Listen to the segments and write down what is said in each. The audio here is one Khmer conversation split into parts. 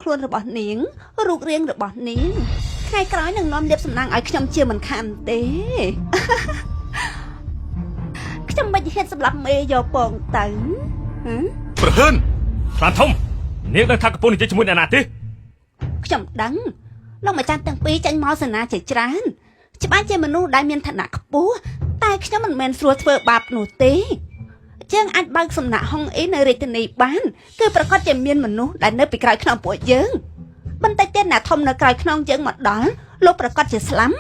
ខ្លួនរបស់នាងរូបរាងរបស់នាងថ្ងៃក្រោយនឹងនាំលៀបសំណាងឲ្យខ្ញុំជាមិនខានទេខ្ញុំមិនហ៊ានសម្លាប់មេយកពងទៅប្រហែលខ្លាធំនាងដឹងថាកំពុងនិយាយជាមួយអ្នកណាទេខ្ញុំដឹងលោកម្ចាស់ទាំងពីរចាញ់មកសេនាជាច្រើនច្បាស់ជាមនុស្សដែលមានឋានៈខ្ពស់តែខ្ញុំមិនមែនស្រួលធ្វើបាបនោះទេយើងអាចបើកសំណាក់ហុងអ៊ីនៅរាជធានីបានគឺប្រកាសជាមានមនុស្សដែលនៅពីក្រោយខ្នងពួកយើងបន្តិចទៀតអ្នកធំនៅក្រោយខ្នងយើងមកដល់លោកប្រកាសជាស្លាប់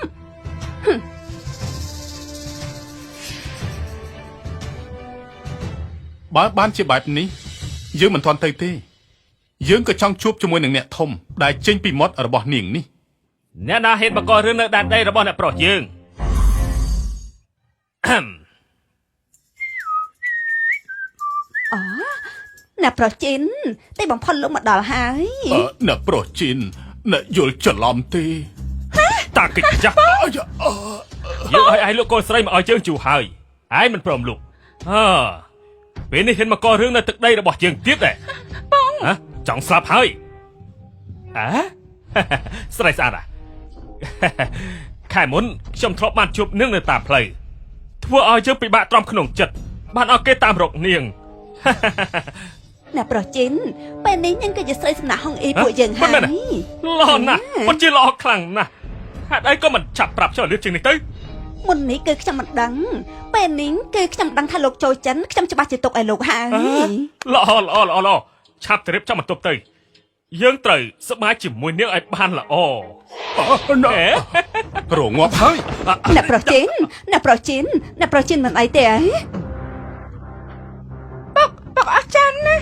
បើបានជាបែបនេះយើងមិនទាន់ទៅទេយើងក៏ចង់ជួបជាមួយនឹងអ្នកធំដែលចេញពីមាត់របស់នាងនេះអ្នកណាហេតុបង្ករឿងនៅដែនដីរបស់អ្នកប្រុសយើងអូអ្នកប្រុសជីនតែបំផុតលោកមកដល់ហើយអ្នកប្រុសជីនអ្នកយល់ច្រឡំទេតាកិច្ចចាស់យើងឲ្យលោកកូនស្រីមកឲ្យយើងជួហើយហើយមិនព្រមលោកពេលនេះហ៊ានមកករឿងនៅទឹកដីរបស់យើងទៀតដែរបងចង់ស្លាប់ហើយស្រីស្អាតខែមុនខ្ញុំធ្លាប់បានជួបនាងនៅតាមផ្លូវធ្វើឲ្យយើងពិបាកទ្រាំក្នុងចិត្តបានឲ្យគេតាមរកនាងអ្នកប្រុសជីនពេលនេះនាងគឺជាស្រីសំណាក់ហុងអ៊ីពួកយើងហើយល្អណាស់ពិតជាល្អខ្លាំងណាស់ហេតុអីក៏មិនឆាប់ប្រាប់ចុះលឿនជាងនេះទៅមុននេះគឺខ្ញុំមិនដឹងពេលនេះគឺខ្ញុំដឹងថាលោកចូលចិនខ្ញុំច្បាស់ជាទុកឲ្យលោកហើយល្អឆាប់ទៅរៀបចំបន្ទប់ទៅយើងត្រូវសប្បាយជាមួយនាងឲ្យបានល្អរងាប់ហើយអ្នកប្រុសជីនមិនអីទេអីបុកអស់ចានណា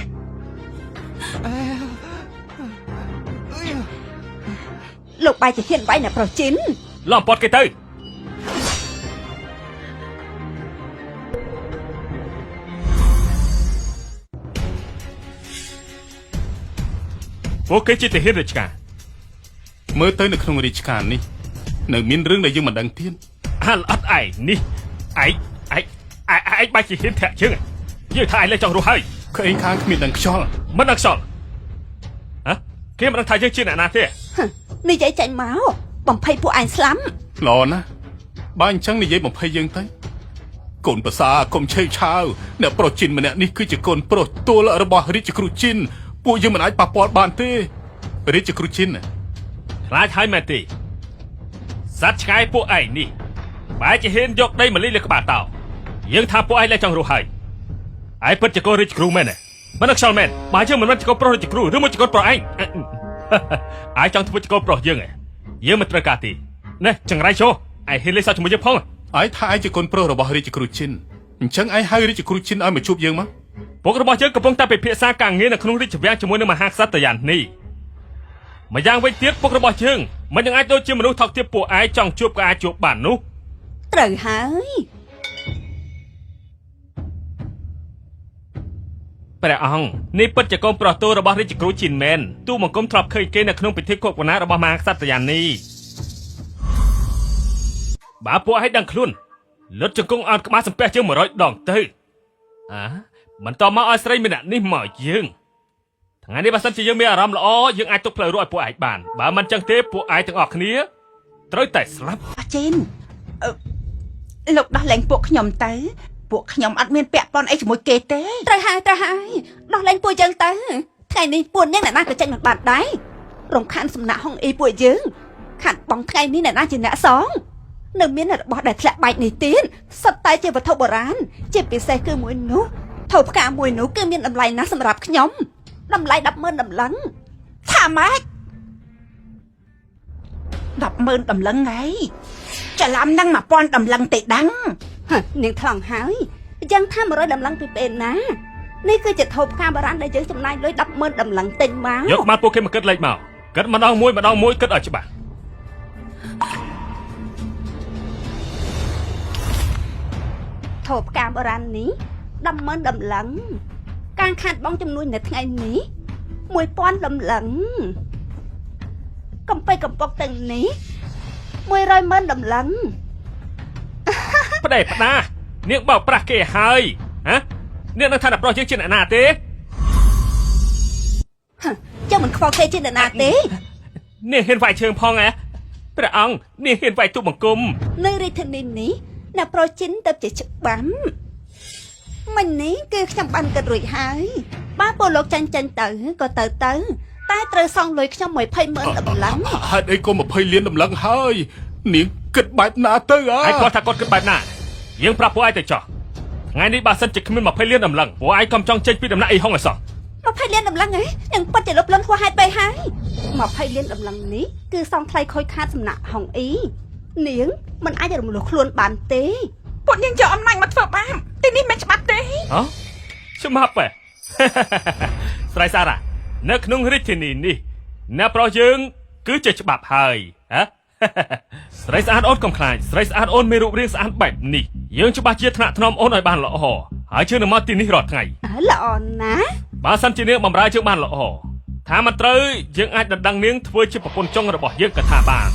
លោកបាយជាហ៊ានវាយអ្នកប្រុសជីនឡំពាត់គេទៅពួកគេជាទាហានរាជការមើលទៅនៅក្នុងរាជការនេះនៅមានរឿងដែលយើងមិនដឹងទៀតអត់ឯងនេះឯងបាច់ជាហ៊ានធាក់ជើងយើងថាឯងលែងចង់រស់ហើយក្អេងខាងគ្មានដឹងខ្យល់មិនដឹងខ្យល់គេមិនដឹងថាយើងជាអ្នកណាទេនិយាយចាញ់មកបំភ័យពួកឯងស្លាប់ល្អណាស់បើអញ្ចឹងនិយាយបំភ័យយើងទៅកូនប្រសាកុំឆេវឆាវអ្នកប្រុសជីនម្នាក់នេះគឺជាកូនប្រុសទួលរបស់រាជគ្រូជីនពួកយើងមិនអាចប៉ះពាល់បានទេរាជគ្រូជីនខ្លាចហើយមែនទេសត្វឆ្កែពួកឯងនេះបែរជាហ៊ានយកដីមកលីលើក្បាលតោយើងថាពួកឯងលែងចង់រស់ហើយឯងពិតជាកូនរាជគ្រូមែនទេមិនខ្យល់មែនបើយើងមិនមែនជាកូនប្រុសរាជគ្រូឬមួយជាកូនប្រុសឯងឯងចង់ធ្វើជាកូនប្រុសយើងយើងមិនត្រូវការទេណែចង្រៃចូលឯងហ៊ានលេងសើចជាមួយយើងផងឯងថាឯងជាកូនប្រុសរបស់រាជគ្រូជីនអញ្ចឹងឯងហៅរាជគ្រូជីនឲ្យមកជួបយើងមកពុករបស់យើងកំពុងតែពិភាក្សាការងារនៅក្នុងរាជវាំងជាមួយនឹងមហាក្សត្រយ៉ាងនេះម្យ៉ាងវិញទៀតពុករបស់យើងមិននឹងអាចដូចជាមនុស្សថោកទាបពួកឯងចង់ជួបក៏អាចជួបបាននោះត្រូវហើយព្រះអង្គនេះពិតជាកូនប្រុសតូរបស់រាជគ្រូជីនមែនទូមង្គមធ្លាប់ឃើញគេនៅក្នុងពិធីគប់កណារបស់មហាក្សត្រយ៉ាងនេះបើពួកឯងដឹងខ្លួនលុតជង្គង់អត់ក្បាលសំពះជាង100ដងទៅបន្តមកឲ្យស្រីម្នាក់នេះមកយើងថ្ងៃនេះបើសិនជាយើងមានអារម្មណ៍ល្អយើងអាចទុកផ្លូវរកឲ្យពួកឯងបានបើមិនចឹងទេពួកឯងទាំងអស់គ្នាត្រូវតែស្លាប់អាជីនលោកដោះលែងពួកខ្ញុំទៅពួកខ្ញុំអត់មានពាក់ព័ន្ធអីជាមួយគេទេត្រូវហើយដោះលែងពួកយើងទៅថ្ងៃនេះពួកនាងអ្នកណាក៏ចេញមិនបានដែររំខានសំណាក់ហុងអ៊ីពួកយើងខាត់បងថ្ងៃនេះអ្នកណាជាអ្នកសងនៅមានរបស់ដែលធ្លាក់បែកនេះទៀតសុទ្ធតែជាវត្ថុបុរាណជាពិសេសគឺមួយនោះថោផ្កាមួយនោះគឺមានតម្លៃណាស់សម្រាប់ខ្ញុំតម្លៃ 100000 តម្លឹងថាម៉េច 100000 តម្លឹងហើយច្រឡំនឹង 1000 តម្លឹងទេដឹងនាងថ្លង់ហើយយ៉ាងថា100 តម្លឹងពីពេលណានេះគឺជាថោផ្កាបុរាណដែលយើងចំណាយលុយ 100000 តម្លឹងទិញមកយកមកពួកគេមកគិតលេខមកគិតម្ដងមួយគិតឲ្យច្បាស់ថោផ្កាបុរាណនេះ 100000 តម្លឹងការខាតបងចំនួននៅថ្ងៃនេះ 1000 តម្លឹងកំពុកទាំងនេះ 1000000 តម្លឹងប្តីផ្ដានាងបោកប្រាស់គេហើយនាងនឹងថាប្រុសយើងជាអ្នកណាទេច ចឹងមិនខ្វល់គេជាអ្នកណាទេ នាងហ៊ានវាយជើងផងព្រះអង្គនាងហ៊ានវាយទូបង្គំ នៅរាជធានីនេះអ្នកប្រុសចិនទៅជាច្បាំមិញនេះគឺខ្ញុំបានគិតរួចហើយបើពលលោកចាញ់ទៅក៏ទៅតែត្រូវសងលុយខ្ញុំ20,000តម្លឹង ហេតុអីក៏20 លានតម្លឹងហើយនាងគិតបែបណាទៅ ឯងគាត់ថាគាត់គិតបែបណាយើងប្រាប់ពួកឯងទៅចោះថ្ងៃនេះបើសិនជាគ្មាន20 លានតម្លឹងពួកឯងកុំចង់ចេញពីដំណាក់អីហុងអីសោះ 20 លានតម្លឹងហ៎នឹងពិតជាលុបលន់ហួសហេតុពេកហើយ20 លានតម្លឹងនេះគឺសងថ្លៃខូចខាតសំណាក់ហុងអ៊ីនាងមិនអាចរំលោះខ្លួនបានទេពួកនាងយកអំណាចមកធ្វើបាបទីនេះមិនច្បាប់ទេ ហ៎ច្បាប់ស្រីសារ៉ានៅក្នុងរាជធានីនេះអ្នកប្រុសយើងគឺជាច្បាប់ហើយហ៎ ស្រីស្អាតអូនកុំខ្លាចស្រីស្អាតអូនមានរូបរាងស្អាតបែបនេះយើងច្បាស់ជាថ្នាក់ថ្នមអូនឲ្យបានល្អហើយជឿនឹងមកទីនេះរាល់ថ្ងៃ ល្អណាស់ បើសិនជានាងបំរើជើងបានល្អថាមិនត្រូវយើងអាចដណ្ដឹងនាងធ្វើជាប្រពន្ធចុងរបស់យើងក៏ថាបាន